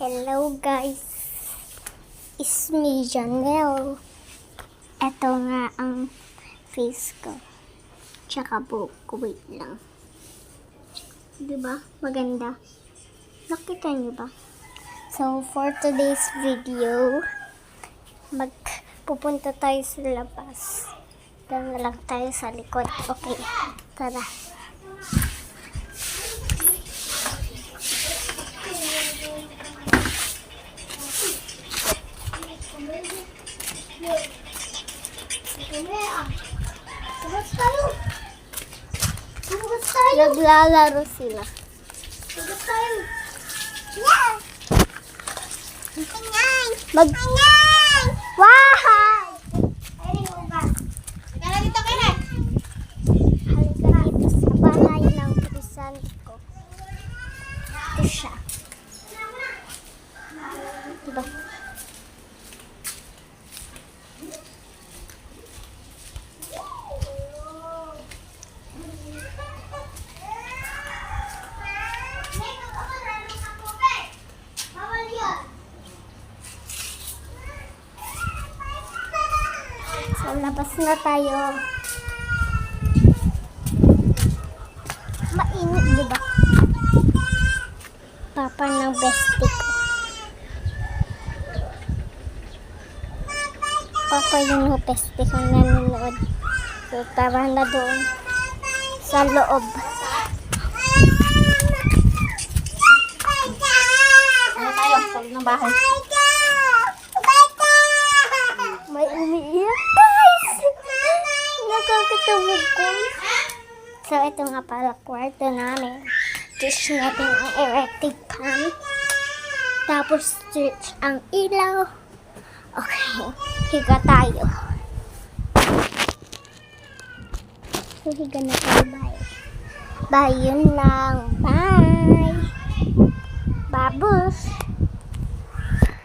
Hello guys, it's me Janelle. Ito nga ang face ko. Tsaka buhok ko, wait lang. Diba? Maganda. Nakita niyo ba? So for today's video, pupunta tayo sa labas. Doon na lang tayo sa likod. Okay, tara. Naglalaro sila. Wow! Halika dito sa bahay ng pinsan ko. Ito siya. Diba? So, labas na tayo. Mainit, di ba? Papa ng bestie ko. Papa yung bestie ko nanonood. So, tara na doon sa loob. Ano tayo? Sa ng bahay. May umiiyak, guys! Nakakatawag ko. So, ito nga pala kwarto namin. Dish natin ang electric pan. Tapos, switch ang ilaw. Okay, higa tayo. So, higa na tayo, bye. Bye, yun lang. Bye!